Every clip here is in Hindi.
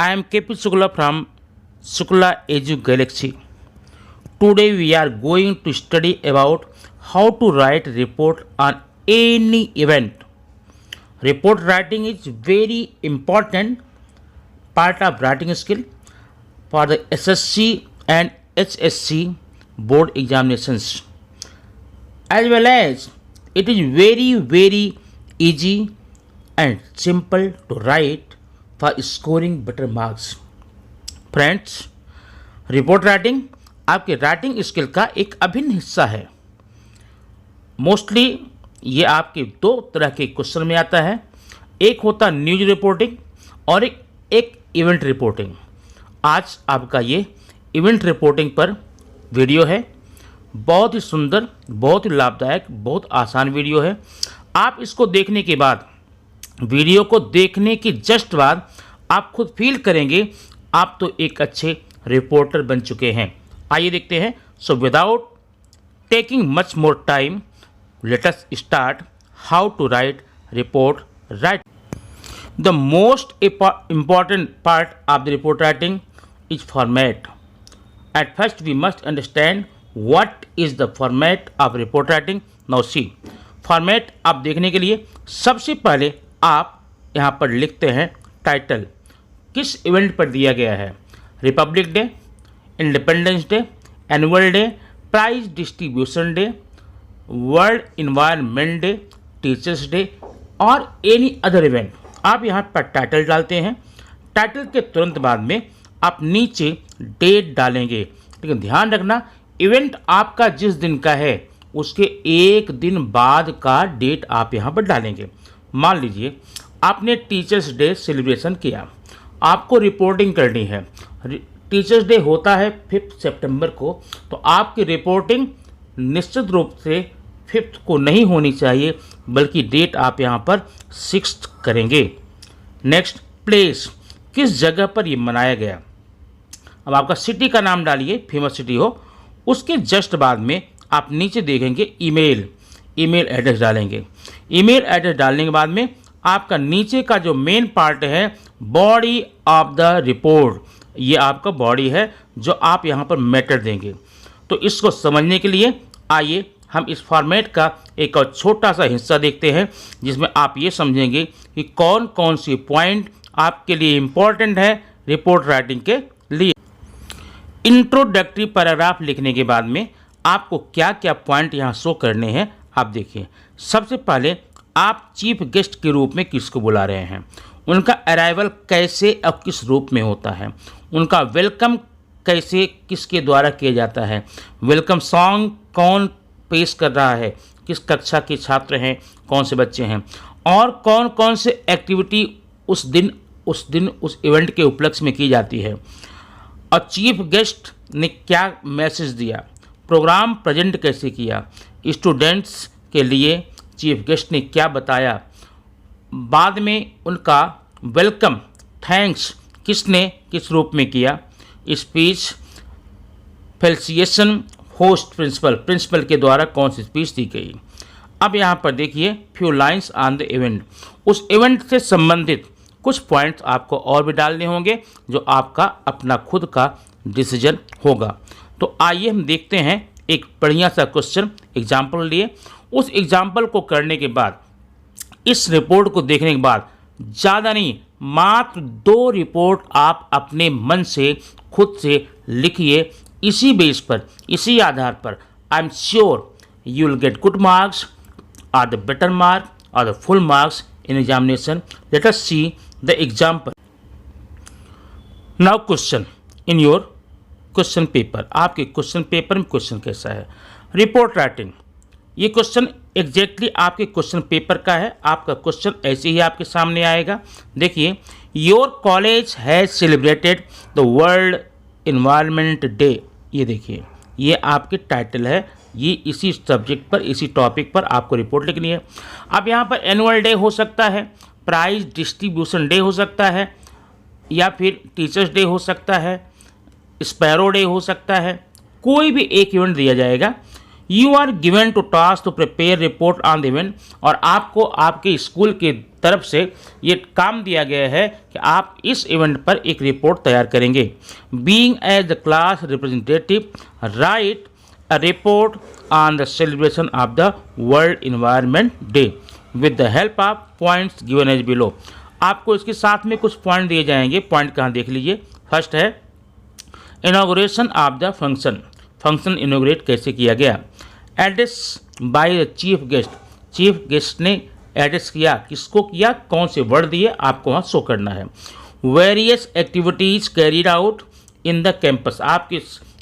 I am KP Shukla from Shukla Edu Galaxy. Today we are going to study about how to write report on any event. Report writing is very important part of writing skill for the SSC and HSC board examinations, as well as it is very easy and simple to write for scoring better marks. Friends, report writing आपके राइटिंग स्किल का एक अभिन्न हिस्सा है। मोस्टली ये आपके दो तरह के क्वेश्चन में आता है। एक होता न्यूज रिपोर्टिंग और एक इवेंट रिपोर्टिंग। आज आपका ये इवेंट रिपोर्टिंग पर वीडियो है। बहुत ही सुंदर, बहुत ही लाभदायक, बहुत आसान वीडियो है। आप इसको देखने के बाद, वीडियो को देखने के जस्ट बाद आप खुद फील करेंगे आप तो एक अच्छे रिपोर्टर बन चुके हैं। आइए देखते हैं। So without taking much more time, let us start how to write report writing. The most important part of the report writing is format. At first we must understand what is the format of report writing. Now see, format आप देखने के लिए सबसे पहले आप यहाँ पर लिखते हैं टाइटल। किस इवेंट पर दिया गया है? Republic day, independence day, annual day, prize distribution day, world environment day, teachers day और एनी अदर इवेंट। आप यहाँ पर टाइटल डालते हैं। टाइटल के तुरंत बाद में आप नीचे डेट डालेंगे, लेकिन ध्यान रखना इवेंट आपका जिस दिन का है उसके एक दिन बाद का डेट आप यहाँ पर डालेंगे। मान लीजिए आपने टीचर्स डे सेलिब्रेशन किया, आपको रिपोर्टिंग करनी है। टीचर्स डे होता है 5 सितंबर को, तो आपकी रिपोर्टिंग निश्चित रूप से 5 को नहीं होनी चाहिए, बल्कि डेट आप यहाँ पर 6 करेंगे। नेक्स्ट, प्लेस, किस जगह पर ये मनाया गया। अब आपका सिटी का नाम डालिए, फेमस सिटी हो। उसके जस्ट बाद में आप नीचे देखेंगे ईमेल एड्रेस डालेंगे। ईमेल एड्रेस डालने के बाद में आपका नीचे का जो मेन पार्ट है, बॉडी ऑफ द रिपोर्ट, ये आपका बॉडी है जो आप यहाँ पर मैटर देंगे। तो इसको समझने के लिए आइए हम इस फॉर्मेट का एक और छोटा सा हिस्सा देखते हैं, जिसमें आप ये समझेंगे कि कौन कौन सी पॉइंट आपके लिए इम्पॉर्टेंट है रिपोर्ट राइटिंग के लिए। इंट्रोडक्टरी पैराग्राफ लिखने के बाद में आपको क्या क्या पॉइंट यहाँ शो करने हैं, आप देखिए। सबसे पहले आप चीफ गेस्ट के रूप में किसको बुला रहे हैं, उनका अराइवल कैसे और किस रूप में होता है, उनका वेलकम कैसे किसके द्वारा किया जाता है, वेलकम सॉन्ग कौन पेश कर रहा है, किस कक्षा के छात्र हैं, कौन से बच्चे हैं, और कौन कौन से एक्टिविटी उस दिन उस इवेंट के उपलक्ष्य में की जाती है, और चीफ गेस्ट ने क्या मैसेज दिया, प्रोग्राम प्रेजेंट कैसे किया, स्टूडेंट्स के लिए चीफ गेस्ट ने क्या बताया, बाद में उनका वेलकम थैंक्स किसने किस रूप में किया, स्पीच फेलिसिएशन होस्ट प्रिंसिपल के द्वारा कौन सी स्पीच दी गई। अब यहाँ पर देखिए few lines on the event, उस इवेंट से संबंधित कुछ पॉइंट्स आपको और भी डालने होंगे जो आपका अपना खुद का डिसीजन होगा। तो आइए हम देखते हैं एक बढ़िया सा क्वेश्चन एग्जाम्पल लिए। उस एग्जाम्पल को करने के बाद, इस रिपोर्ट को देखने के बाद, ज़्यादा नहीं मात्र 2 रिपोर्ट आप अपने मन से खुद से लिखिए। इसी बेस पर, इसी आधार पर I am sure you will get good marks और द बेटर मार्क और the full marks in examination. Let us see the example. Now question in your question paper. आपके क्वेश्चन पेपर में क्वेश्चन कैसा है? रिपोर्ट राइटिंग, ये क्वेश्चन एग्जैक्टली आपके क्वेश्चन पेपर का है। आपका क्वेश्चन ऐसे ही आपके सामने आएगा। देखिए, your college has celebrated the world environment day. ये देखिए, ये आपके टाइटल है। ये इसी सब्जेक्ट पर, इसी टॉपिक पर आपको रिपोर्ट लिखनी है। अब यहाँ पर एनुअल डे हो सकता है, प्राइज डिस्ट्रीब्यूशन डे हो सकता है, या फिर टीचर्स डे हो सकता है, स्पैरो डे हो सकता है। कोई भी एक इवेंट दिया जाएगा। You are given to task to prepare report on the event, और आपको आपके स्कूल की तरफ से ये काम दिया गया है कि आप इस इवेंट पर एक रिपोर्ट तैयार करेंगे। Being as the class representative, write a report on the celebration of the world environment day with the help of points given as below. आपको इसके साथ में कुछ पॉइंट दिए जाएंगे। पॉइंट कहाँ देख लीजिए। फर्स्ट है inauguration of the function, function इनोग्रेट कैसे किया गया। Address by the chief guest, chief guest ने एड्रेस किया, किसको किया, कौन से वर्ड दिए, आपको वहाँ शो करना है। Various activities carried out in the campus, आपके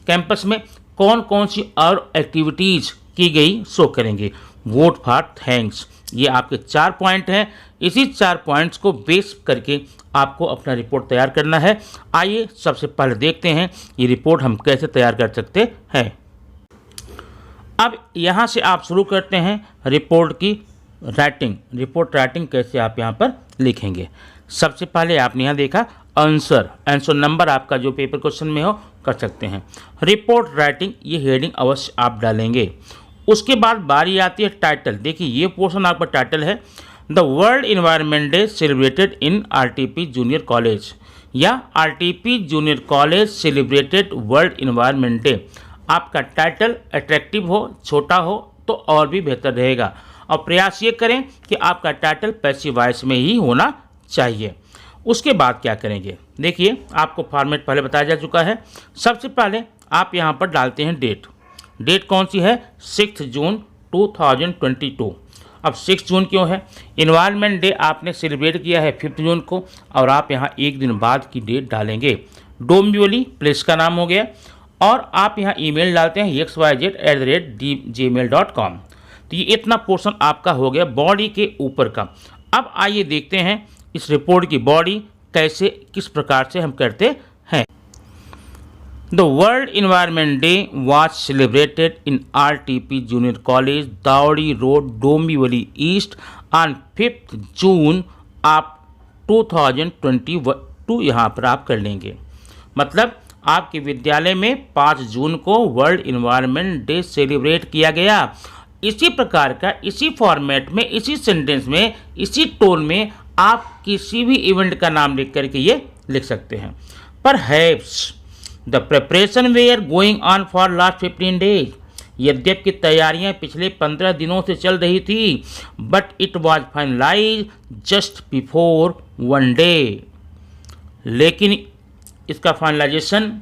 कैंपस में कौन कौन सी और एक्टिविटीज़ की गई शो करेंगे। वोट फॉर थैंक्स, ये आपके 4 पॉइंट हैं। इसी 4 पॉइंट्स को बेस करके आपको अपना रिपोर्ट तैयार करना है। आइए सबसे पहले देखते हैं ये रिपोर्ट हम कैसे तैयार कर सकते हैं। अब यहाँ से आप शुरू करते हैं रिपोर्ट की राइटिंग। रिपोर्ट राइटिंग कैसे आप यहाँ पर लिखेंगे। सबसे पहले आपने यहाँ देखा आंसर, आंसर नंबर आपका जो पेपर क्वेश्चन में हो कर सकते हैं। रिपोर्ट राइटिंग ये हेडिंग अवश्य आप डालेंगे। उसके बाद बारी आती है टाइटल। देखिए ये पोर्शन आपका टाइटल है, the world environment day celebrated in RTP junior college, या RTP junior college celebrated world environment day. आपका टाइटल अट्रैक्टिव हो, छोटा हो तो और भी बेहतर रहेगा। और प्रयास ये करें कि आपका टाइटल पैसिव वॉइस में ही होना चाहिए। उसके बाद क्या करेंगे, देखिए आपको फॉर्मेट पहले बताया जा चुका है। सबसे पहले आप यहाँ पर डालते हैं डेट। डेट कौन सी है, 6 जून 2022। अब 6 जून क्यों है, इन्वायरमेंट डे आपने सेलिब्रेट किया है 5 जून को, और आप यहाँ एक दिन बाद की डेट डालेंगे। डोंबिवली प्लेस का नाम हो गया, और आप यहाँ ईमेल डालते हैं xyz@gmail.com। तो ये इतना पोर्शन आपका हो गया बॉडी के ऊपर का। अब आइए देखते हैं इस रिपोर्ट की बॉडी कैसे, किस प्रकार से हम करते हैं। The world environment day was celebrated in RTP junior college, Davdi road, Dombivli east on 5 June of 2022। यहाँ पर आप कर लेंगे, मतलब आपके विद्यालय में 5 जून को वर्ल्ड इन्वायरमेंट डे सेलिब्रेट किया गया। इसी प्रकार का, इसी फॉर्मेट में, इसी सेंटेंस में, इसी टोन में आप किसी भी इवेंट का नाम लिख करके ये लिख सकते हैं। Perhaps the preparation were going on for last 15 days, यद्यपि तैयारियां पिछले 15 दिनों से चल रही थी, but it was finalise just before 1 day, लेकिन इसका फाइनलाइजेशन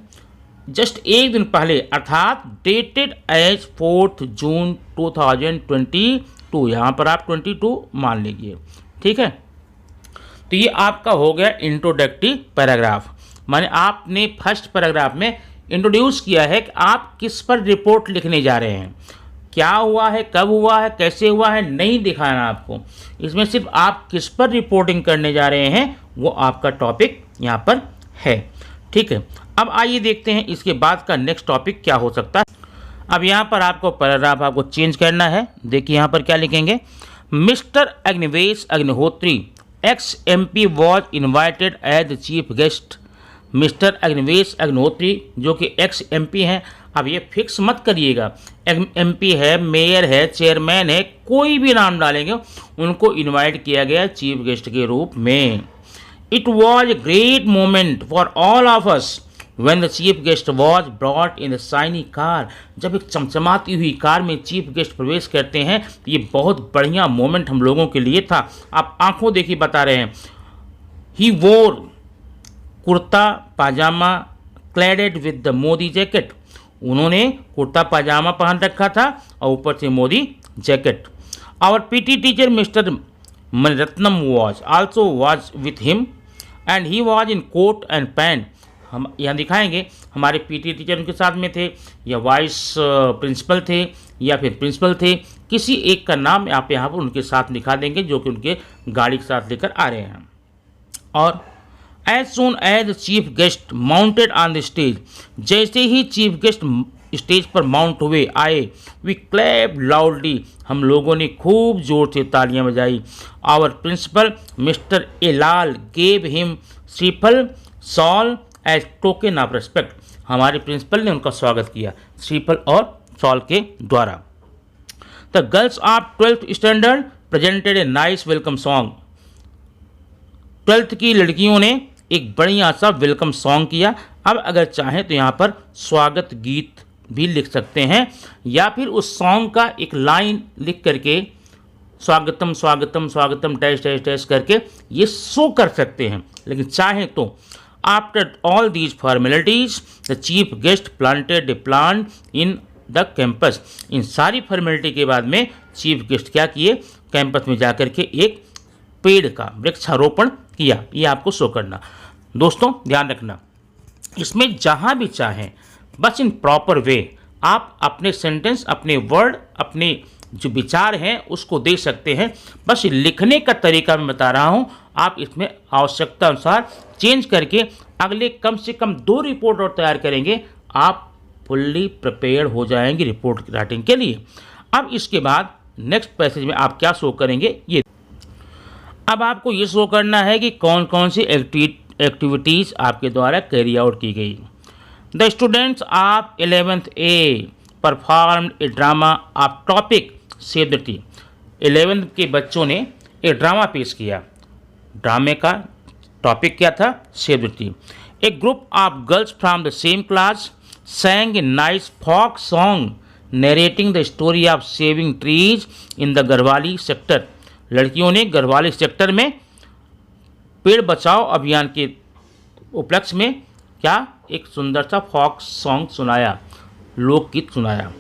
जस्ट एक दिन पहले, अर्थात डेटेड एज 4 जून 2022। यहाँ पर आप 22 मान लीजिए, ठीक है। तो ये आपका हो गया इंट्रोडक्टिव पैराग्राफ, माने आपने फर्स्ट पैराग्राफ में इंट्रोड्यूस किया है कि आप किस पर रिपोर्ट लिखने जा रहे हैं, क्या हुआ है, कब हुआ है, कैसे हुआ है, नहीं दिखाना आपको। इसमें सिर्फ आप किस पर रिपोर्टिंग करने जा रहे हैं वो आपका टॉपिक यहाँ पर है, ठीक है। अब आइए देखते हैं इसके बाद का नेक्स्ट टॉपिक क्या हो सकता है। अब यहाँ पर आपको पैराग्राफ आपको चेंज करना है। देखिए यहाँ पर क्या लिखेंगे, mister Agnivesh Agnihotri ex-MP was invited as the chief guest। Mister Agnivesh Agnihotri जो कि ex-MP हैं, अब ये फिक्स मत करिएगा, MP है, मेयर है, चेयरमैन है, कोई भी नाम डालेंगे, उनको इनवाइट किया गया चीफ गेस्ट के रूप में। It was a great moment for all of us when the chief guest was brought in the shiny car. जब एक चमचमाती हुई कार में चीफ गेस्ट प्रवेश करते हैं तो ये बहुत बढ़िया मोमेंट हम लोगों के लिए था। आप आंखों देखी बता रहे हैं। He wore kurta pyjama cladded with the Modi jacket, उन्होंने कुर्ता पाजामा पहन रखा था और ऊपर से Modi jacket. Our PT teacher mister Maniratnam was also was with him and he was in coat and pant. हम यहाँ दिखाएंगे हमारे PT टीचर उनके साथ में थे, या वाइस प्रिंसिपल थे, या फिर प्रिंसिपल थे, किसी एक का नाम आप यहाँ पर उनके साथ दिखा देंगे जो कि उनके गाड़ी के साथ लेकर आ रहे हैं। और as soon as chief guest mounted on the stage, जैसे ही चीफ गेस्ट स्टेज पर माउंट हुए आए, वी क्लैप लाउडली, हम लोगों ने खूब जोर से तालियां बजाई। Our principal mister Elal gave him shriphal shawl as token of respect, हमारे प्रिंसिपल ने उनका स्वागत किया श्रीफल और सॉल के द्वारा। The girls of 12th standard presented a nice welcome song. 12th की लड़कियों ने एक बढ़िया सा वेलकम सॉन्ग किया। अब अगर चाहें तो यहाँ पर स्वागत गीत भी लिख सकते हैं, या फिर उस सॉन्ग का एक लाइन लिख करके स्वागतम स्वागतम स्वागतम डैश डैश डैश करके ये शो कर सकते हैं। लेकिन चाहें तो after all these formalities the chief guest planted a plant in the campus. इन सारी फॉर्मेलिटी के बाद में चीफ गेस्ट क्या किए, कैंपस में जाकर के एक पेड़ का वृक्षारोपण किया। ये आपको शो करना। दोस्तों ध्यान रखना, इसमें जहाँ भी चाहें बस इन प्रॉपर वे आप अपने सेंटेंस, अपने वर्ड, अपने जो विचार हैं उसको दे सकते हैं। बस लिखने का तरीका मैं बता रहा हूँ, आप इसमें आवश्यकता अनुसार चेंज करके अगले कम से कम 2 रिपोर्ट और तैयार करेंगे, आप फुल्ली प्रिपेयर हो जाएंगे रिपोर्ट राइटिंग के लिए। अब इसके बाद नेक्स्ट पैसेज में आप क्या शो करेंगे, ये अब आपको ये शो करना है कि कौन कौन सी एक्टिविटीज़ आपके द्वारा कैरी आउट की गई। The students of 11th A performed A drama of topic save the tree. 11th के बच्चों ने एक ड्रामा पेश किया। ड्रामे का टॉपिक क्या था, save the tree. A group of girls from the same class sang a nice folk song narrating the story of saving trees in the Garhwali sector. लड़कियों ने गढ़वाली सेक्टर में पेड़ बचाओ अभियान के उपलक्ष्य में क्या एक सुंदर सा फॉक सॉन्ग सुनाया, लोकगीत सुनाया।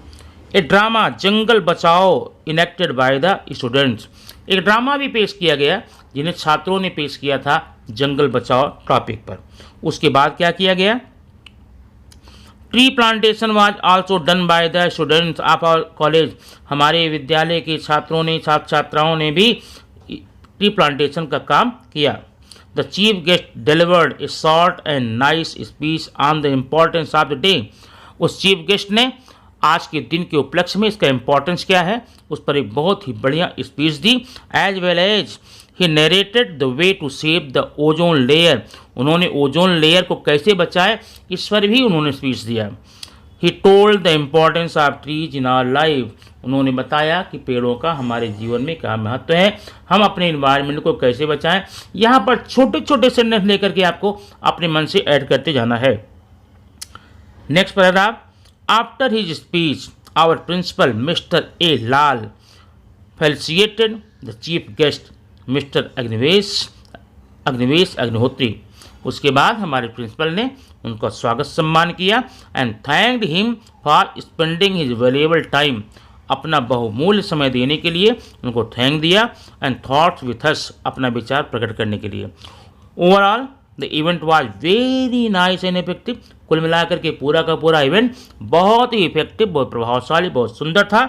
ए ड्रामा जंगल बचाओ इनेक्टेड बाय द स्टूडेंट्स। एक ड्रामा भी पेश किया गया जिन्हें छात्रों ने पेश किया था जंगल बचाओ टॉपिक पर। उसके बाद क्या किया गया, tree plantation was also done by the students of our college. हमारे विद्यालय के छात्रों ने, छात्र छात्राओं ने भी ट्री प्लांटेशन का काम किया। The chief guest delivered A short and nice speech on the importance of the day. उस चीफ गेस्ट ने आज के दिन के उपलक्ष्य में इसका इम्पोर्टेंस क्या है उस पर एक बहुत ही बढ़िया स्पीच दी। As well as he narrated the way to save the ozone layer. उन्होंने ओजोन लेयर को कैसे बचाए इस पर भी उन्होंने स्पीच दिया। He told the importance of trees in our life. उन्होंने बताया कि पेड़ों का हमारे जीवन में क्या महत्व है, हम अपने इन्वायरमेंट को कैसे बचाएं। यहाँ पर छोटे छोटे सेंटेंस लेकर के आपको अपने मन से ऐड करते जाना है। Next paragraph, after his speech our principal mister A Lal felicitated the chief guest mister Agnivesh Agnihotri. उसके बाद हमारे प्रिंसिपल ने उनका स्वागत सम्मान किया and thanked him for spending his valuable time. अपना बहुमूल्य समय देने के लिए उनको थैंक दिया एंड थॉट्स विथ अस, अपना विचार प्रकट करने के लिए। Overall the event was very nice and effective. कुल मिलाकर के पूरा का पूरा इवेंट बहुत ही इफेक्टिव, बहुत प्रभावशाली, बहुत सुंदर था।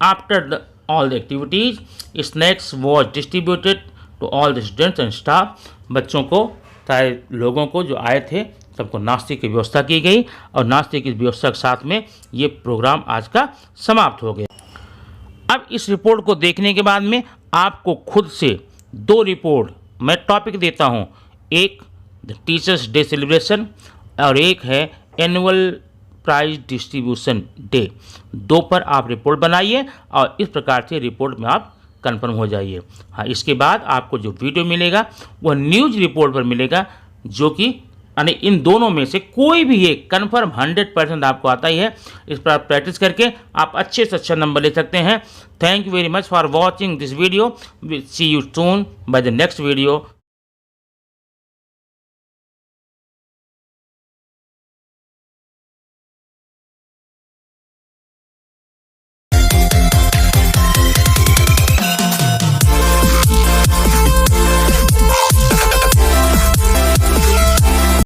After all the activities, snacks was distributed to all the students and staff। बच्चों को, सारे लोगों को जो आए थे सबको नाश्ते की व्यवस्था की गई और नाश्ते की व्यवस्था के साथ में ये प्रोग्राम आज का समाप्त हो गया। अब इस रिपोर्ट को देखने के बाद में आपको खुद से 2 रिपोर्ट मैं टॉपिक देता हूँ, एक द टीचर्स डे सेलिब्रेशन और एक है एनुअल प्राइज डिस्ट्रीब्यूशन डे। 2 पर आप रिपोर्ट बनाइए और इस प्रकार से रिपोर्ट में आप कंफर्म हो जाइए। हाँ, इसके बाद आपको जो वीडियो मिलेगा वह न्यूज़ रिपोर्ट पर मिलेगा, जो कि यानी इन दोनों में से कोई भी एक कंफर्म 100% आपको आता ही है। इस पर आप प्रैक्टिस करके आप अच्छे से अच्छा नंबर ले सकते हैं। Thank you very much for watching this video. See you soon by the next video.